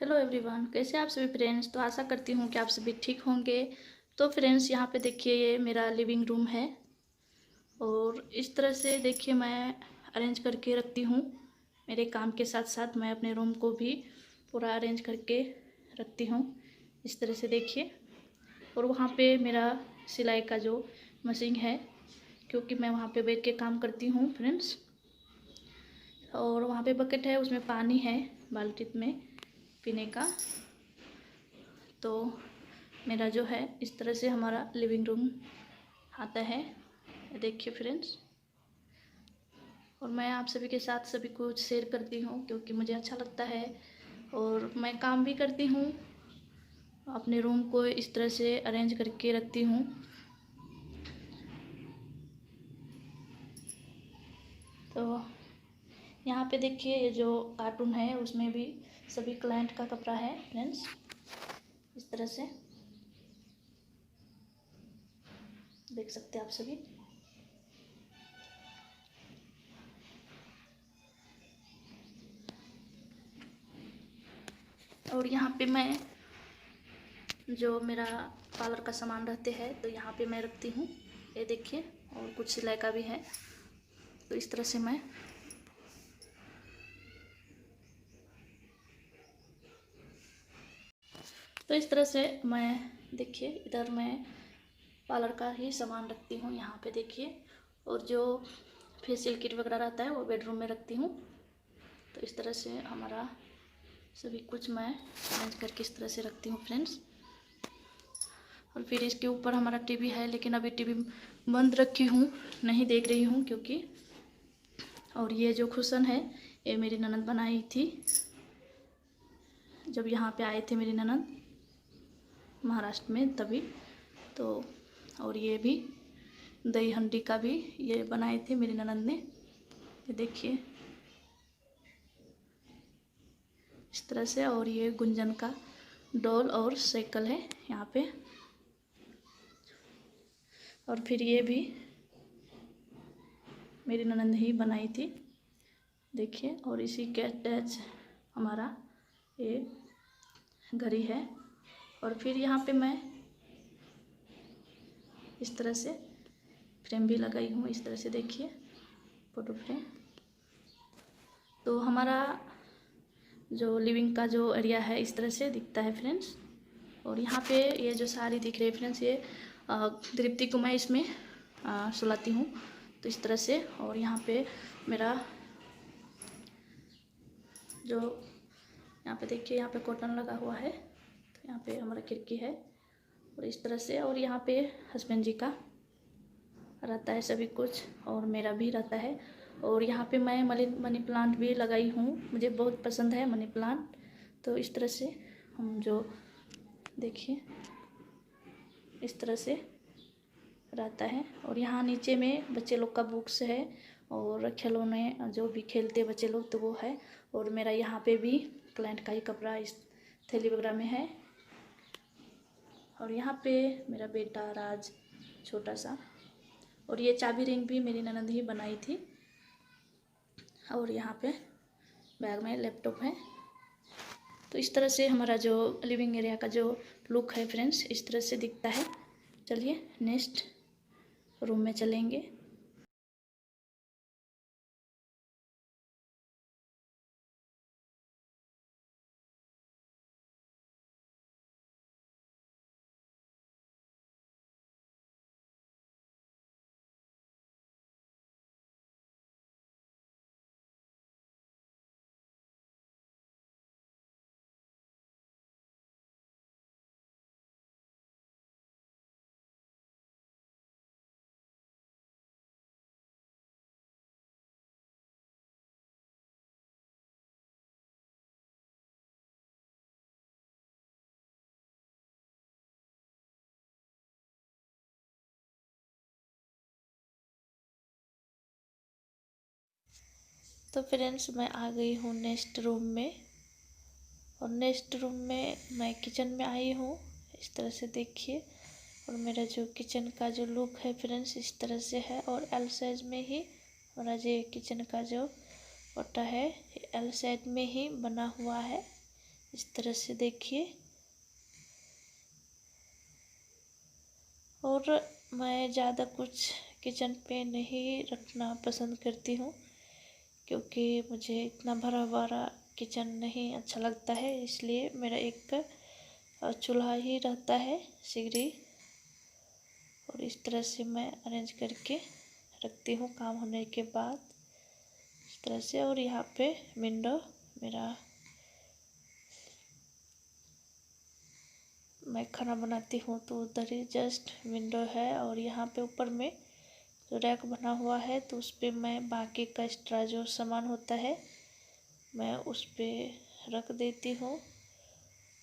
Hello everyone, कैसे आप सभी फ्रेंड्स। तो आशा करती हूँ कि आप सभी ठीक होंगे। तो फ्रेंड्स, यहाँ पे देखिए ये मेरा लिविंग रूम है और इस तरह से देखिए मैं अरेंज करके रखती हूँ। मेरे काम के साथ साथ मैं अपने रूम को भी पूरा अरेंज करके रखती हूँ इस तरह से देखिए। और वहाँ पे मेरा सिलाई का जो मशीन है, क्योंकि मैं वहाँ पे बैठ के काम करती हूँ फ्रेंड्स। और वहाँ पे बकेट है, उसमें पानी है बाल्टी में पीने का। तो मेरा जो है इस तरह से हमारा लिविंग रूम आता है, देखिए फ्रेंड्स। और मैं आप सभी के साथ सभी कुछ शेयर करती हूँ क्योंकि मुझे अच्छा लगता है और मैं काम भी करती हूँ। अपने रूम को इस तरह से अरेंज करके रखती हूँ। तो यहाँ पे देखिए ये जो कार्टून है उसमें भी सभी क्लाइंट का कपड़ा है फ्रेंड्स, इस तरह से देख सकते हैं आप सभी। और यहाँ पे मैं जो मेरा पार्लर का सामान रहते हैं तो यहाँ पे मैं रखती हूँ, ये देखिए। और कुछ सिलाई का भी है, तो इस तरह से मैं देखिए इधर मैं पार्लर का ही सामान रखती हूँ यहाँ पे देखिए। और जो फेशियल किट वगैरह रहता है वो बेडरूम में रखती हूँ। तो इस तरह से हमारा सभी कुछ मैं अरेंज करके इस तरह से रखती हूँ फ्रेंड्स। और फिर इसके ऊपर हमारा टीवी है, लेकिन अभी टीवी बंद रखी हूँ, नहीं देख रही हूँ क्योंकि। और ये जो कुशन है ये मेरी ननद बनाई थी जब यहाँ पे आए थे मेरी ननद महाराष्ट्र में तभी। तो और ये भी दही हंडी का भी ये बनाए थे मेरी ननद ने, ये देखिए इस तरह से। और ये गुंजन का डॉल और साइकिल है यहाँ पे। और फिर ये भी मेरी ननद ही बनाई थी देखिए। और इसी के अटैच हमारा ये घड़ी है। और फिर यहाँ पे मैं इस तरह से फ्रेम भी लगाई हूँ, इस तरह से देखिए फोटो फ्रेम। तो हमारा जो लिविंग का जो एरिया है इस तरह से दिखता है फ्रेंड्स। और यहाँ पे ये जो साड़ी दिख रही है फ्रेंड्स, ये तृप्ति को मैं इसमें सुलाती हूँ, तो इस तरह से। और यहाँ पे मेरा जो यहाँ पे देखिए यहाँ पे कॉटन लगा हुआ है, तो यहाँ पे हमारा खिड़की है और इस तरह से। और यहाँ पे हस्बैंड जी का रहता है सभी कुछ और मेरा भी रहता है। और यहाँ पे मैं मनी प्लांट भी लगाई हूँ, मुझे बहुत पसंद है मनी प्लांट। तो इस तरह से हम जो देखिए इस तरह से रहता है। और यहाँ नीचे में बच्चे लोग का बुक्स है और खिलौने जो भी खेलते हैं बच्चे लोग तो वो है। और मेरा यहाँ पे भी क्लाइंट का ही कपड़ा इस थैली वगैरह में है। और यहाँ पे मेरा बेटा राज छोटा सा। और ये चाबी रिंग भी मेरी ननद ही बनाई थी। और यहाँ पे बैग में लैपटॉप है। तो इस तरह से हमारा जो लिविंग एरिया का जो लुक है फ्रेंड्स इस तरह से दिखता है। चलिए नेक्स्ट रूम में चलेंगे। तो फ्रेंड्स मैं आ गई हूँ नेक्स्ट रूम में। और नेक्स्ट रूम में मैं किचन में आई हूँ, इस तरह से देखिए। और मेरा जो किचन का जो लुक है फ्रेंड्स इस तरह से है। और एल साइज में ही हमारा जो किचन का जो ओटा है एल साइज में ही बना हुआ है, इस तरह से देखिए। और मैं ज़्यादा कुछ किचन पे नहीं रखना पसंद करती हूँ, क्योंकि मुझे इतना भरा भरा किचन नहीं अच्छा लगता है। इसलिए मेरा एक चूल्हा ही रहता है, सिगरी। और इस तरह से मैं अरेंज करके रखती हूँ काम होने के बाद, इस तरह से। और यहाँ पे विंडो मेरा, मैं खाना बनाती हूँ तो उधर ही जस्ट विंडो है। और यहाँ पे ऊपर में जो रैक बना हुआ है, तो उस पर मैं बाकी का एक्स्ट्रा जो सामान होता है मैं उस पर रख देती हूँ।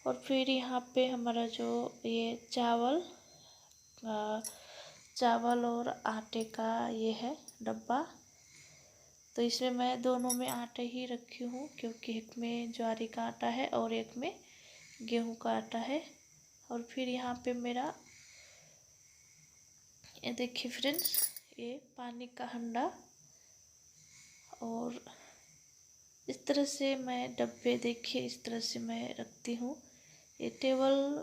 और फिर यहाँ पे हमारा जो ये चावल और आटे का ये है डब्बा, तो इसमें मैं दोनों में आटा ही रखी हूँ, क्योंकि एक में ज्वारी का आटा है और एक में गेहूं का आटा है। और फिर यहाँ पे मेरा ये देखिए फ्रेंड्स, ये पानी का हंडा। और इस तरह से मैं डब्बे देखिए इस तरह से मैं रखती हूँ। ये टेबल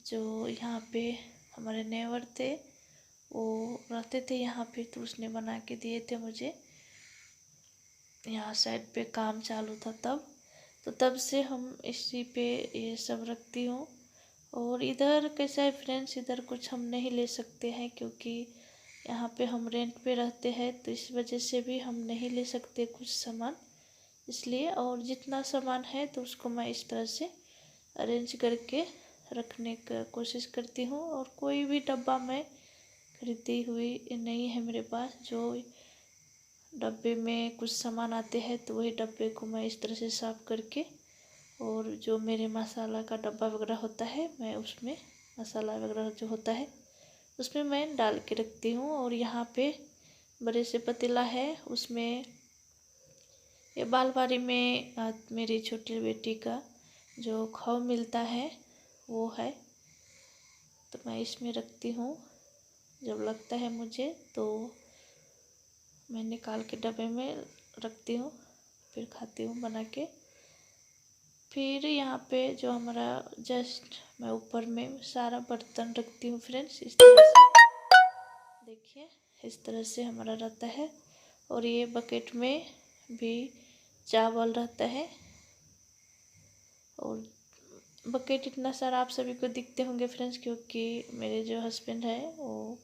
जो यहाँ पे हमारे नेवर थे वो रहते थे यहाँ पे, तो उसने बना के दिए थे मुझे। यहाँ साइड पे काम चालू था तब से हम इसी पे ये सब रखती हूँ। और इधर कैसा है फ्रेंड्स, इधर कुछ हम नहीं ले सकते हैं, क्योंकि यहाँ पे हम रेंट पे रहते हैं, तो इस वजह से भी हम नहीं ले सकते कुछ सामान, इसलिए। और जितना सामान है तो उसको मैं इस तरह से अरेंज करके रखने का कोशिश करती हूँ। और कोई भी डब्बा मैं खरीदी हुई नहीं है मेरे पास। जो डब्बे में कुछ सामान आते हैं तो वही डब्बे को मैं इस तरह से साफ़ करके, और जो मेरे मसाला का डब्बा वगैरह होता है मैं उसमें मसाला वगैरह जो होता है उसमें मैं डाल के रखती हूँ। और यहाँ पे बड़े से पतीला है, उसमें ये बालवाड़ी में मेरी छोटी बेटी का जो खाव मिलता है वो है, तो मैं इसमें रखती हूँ। जब लगता है मुझे तो मैं निकाल के डब्बे में रखती हूँ, फिर खाती हूँ बना के। फिर यहाँ पे जो हमारा जस्ट मैं ऊपर में सारा बर्तन रखती हूँ फ्रेंड्स, इस तरह से देखिए, इस तरह से हमारा रहता है। और ये बकेट में भी चावल रहता है। और बकेट इतना सारा आप सभी को दिखते होंगे फ्रेंड्स, क्योंकि मेरे जो हस्बैंड है वो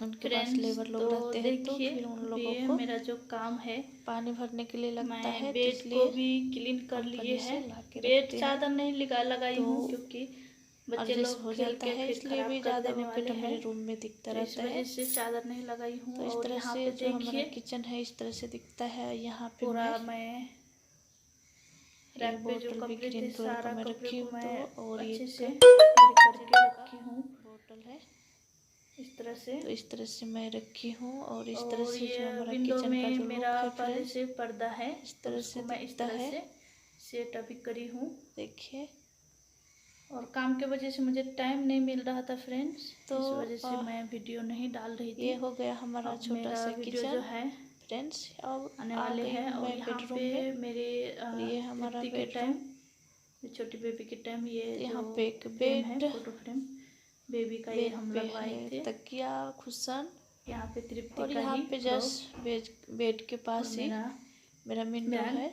उनके पास लेबर लोग रहते हैं, तो फिर उन लोगों को मेरा जो काम है पानी भरने के लिए लगता है, तो बेड इसलिए को भी क्लीन कर लिए है। बेड चादर नहीं लगाई हूँ, क्योंकि बच्चे लोग हो खेल जाता के है, फिर इसलिए खराब भी कर ज़्यादा देने बकेट वाले मेरे हैं, रूम में दिखता तो इस रहता है। वजह से चादर नहीं लगाई हूँ। तो इस और तरह यहाँ से पे जो हमारा देखिए किचन है इस तरह से दिखता है। यहाँ पे पूरा मैं ये रैक पे जो बोतल भी कपड़े थे ग्रीन कलर का सारा मैं कपड़े रखी को हूँ, मैं तो और अच्छे एक से करके रखी हूँ बोतल है, इस तरह से। तो इस तरह से मैं रखी हूँ। और इस तरह और से जो ये हमारा विंडो किचन का में जो मेरा लुक है पहले फ्रेंड्स से पर्दा है, इस तो तरह उसको से मैं इस दिखता तरह है, से सेट अभी करी हूँ। देखिए। और काम के वजह से मुझे टाइम नहीं मिल रहा था फ्रेंड्स, तो इस वजह से मैं वीडियो नहीं डाल रही थी। ये हो गया हमारा अब छोटा मेरा सा वीडियो किचन जो है फ्रेंड्स। अब आने आ वाले गई हैं। हूँ और मैं यहाँ बेडरूम पे में। मेरे और ये हमारा तृप्ति के बेडरूम, टाइम, छोटी बेबी के टाइम, ये यहाँ जो पे एक फ्रेम है, बेड, फोटो फ्रेम बेबी का, ये बेड हम पे लगवाए है थे। तकिया, कुशन। यहाँ पे तृप्ति और का यहाँ ही पे फ्रॉक जस्ट बेड के और पास ही मेरा मेरा विंडो बैग। है,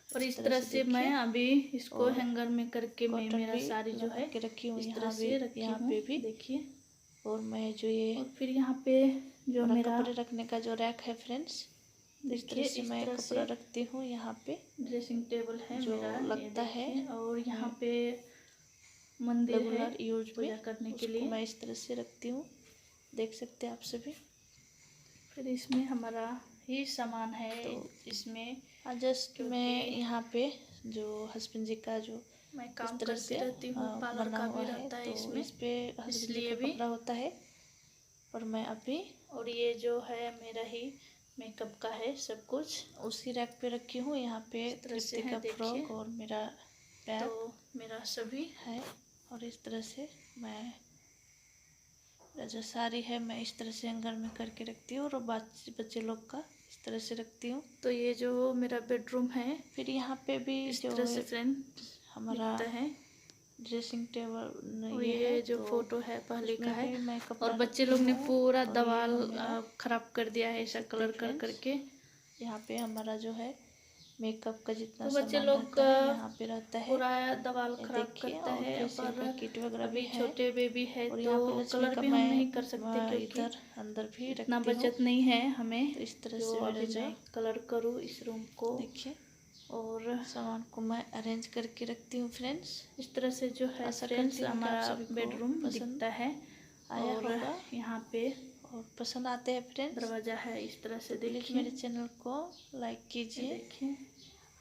और इस तरह तरह से से मैं देखिए। अभी इसको और हैंगर में करके मैं कॉटन मेरा भी साड़ी जो लगा है के रखी हूँ इस तरह यहाँ भी, से रखी यहाँ हूँ, पे भी। देखिए। और मैं जो ये और फिर यहाँ पे जो मेरा मेरा कपड़े रखने का जो रैक है फ्रेंड्स, तो इस तरह देखिए, से इस मैं तरह कपड़ा से रखती हूँ यहाँ पे, ड्रेसिंग टेबल है जो मेरा, ये लगता है देखिए। और यहाँ पे मंदिर है रेगुलर यूज में, पूजा करने के उसको लिए। मैं इस तरह से रखती हूँ, देख सकते हैं आप सभी। फिर इसमें हमारा ही सामान है तो इसमें, जस्ट मैं क्योंकि यहाँ पे जो हस्बैंड जी का जो मैं इस काम तरह करती से रहती हूँ, पार्लर बना का हुआ भी है, रहता है तो इसमें, इस पे हस्बैंड जी इसलिए का भी। कपड़ा होता है। और मैं अभी और ये जो है मेरा ही मेकअप का है सब कुछ, उसी रैक पे रखी हूँ। यहाँ पे इस तरह से तृप्ति है, का देखिए। फ्रॉक और मेरा तो बैग मेरा सभी है। और इस तरह से मैं मेरा जो साड़ी है मैं इस तरह से हैंगर में करके रखती हूँ। और बच्चे लोग का इस तरह से रखती हूँ। तो ये जो मेरा बेडरूम है, फिर यहाँ पे भी इस जो तरह से फ्रेंड हमारा दिखता है। ड्रेसिंग टेबल और ये ये है, जो तो फोटो है पहले का उसमें है। भी मैं कपड़ा और बच्चे रखती लोग ने हूँ। पूरा और ये दीवार मेरा खराब कर दिया है ऐसा कलर कर करके। यहाँ पे हमारा जो है मेकअप का जितना तो बच्चे सामान लोग रहता है यहाँ पे रहता है। पूरा दीवार ये खराब देखिए, करता और है। फेशियल का पर किट वगैरह भी अभी है। छोटे बेबी है और तो यहाँ पे लक्ष्मी कलर का भी हम नहीं कर मैं सकते क्योंकि इधर अंदर भी इतना रखती हूँ। बचत नहीं है हमें। तो इस तरह जो से मेरा अभी जो मैं कलर करूँ इस रूम को। देखिए, और सामान को मैं अरेंज करके रखती हूँ फ्रेंड्स। इस तरह से जो है आशा फ्रेंड्स करती हूँ कि आप हमारा सभी को बेडरूम पसंद दिखता है। आया और होगा यहाँ पे और पसंद आते हैं फ्रेंड्स। दरवाजा है इस तरह से, प्लीज़ देखिए। मेरे चैनल को लाइक ये कीजिए देखिए,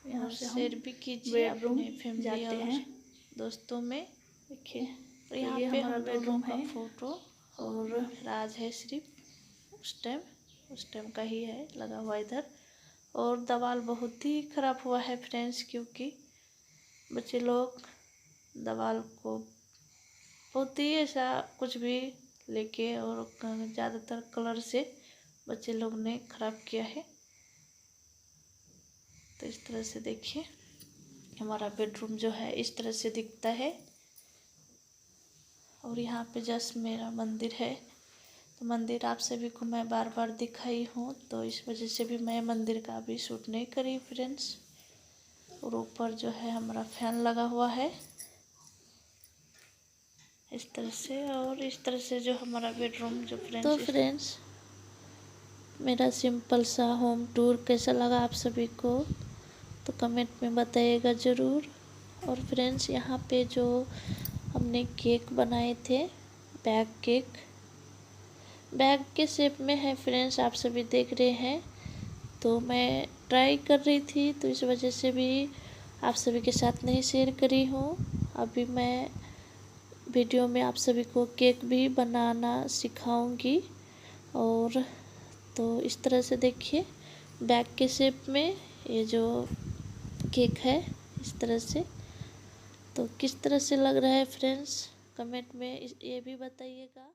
यहाँ और से हम शेयर भी कीजिए बेडरूम अपने फैमिली जाते और हैं। दोस्तों में। देखिए, और तो यहाँ ये पे हमारा हम दोनों बेडरूम का है। फोटो और राज है, सिर्फ उस टाइम का ही है लगा हुआ इधर। और दीवार बहुत ही ख़राब हुआ है फ्रेंड्स, क्योंकि बच्चे लोग दीवार को बहुत ही ऐसा कुछ भी लेके और ज़्यादातर कलर से बच्चे लोग ने ख़राब किया है। तो इस तरह से देखिए हमारा बेडरूम जो है इस तरह से दिखता है। और यहाँ पे जस्ट मेरा मंदिर है, तो मंदिर आप सभी को मैं बार बार दिखाई हूँ, तो इस वजह से भी मैं मंदिर का भी शूट नहीं करी फ्रेंड्स। और ऊपर जो है हमारा फैन लगा हुआ है इस तरह से। और इस तरह से जो हमारा बेडरूम जो फ्रेंड्स, तो फ्रेंड्स मेरा सिंपल सा होम टूर कैसा लगा आप सभी को, तो कमेंट में बताइएगा ज़रूर। और फ्रेंड्स यहाँ पे जो हमने केक बनाए थे, बैग के शेप में है फ्रेंड्स, आप सभी देख रहे हैं। तो मैं ट्राई कर रही थी, तो इस वजह से भी आप सभी के साथ नहीं शेयर करी हूँ। अभी मैं वीडियो में आप सभी को केक भी बनाना सिखाऊंगी। और तो इस तरह से देखिए बैग के शेप में ये जो केक है इस तरह से। तो किस तरह से लग रहा है फ्रेंड्स, कमेंट में ये भी बताइएगा।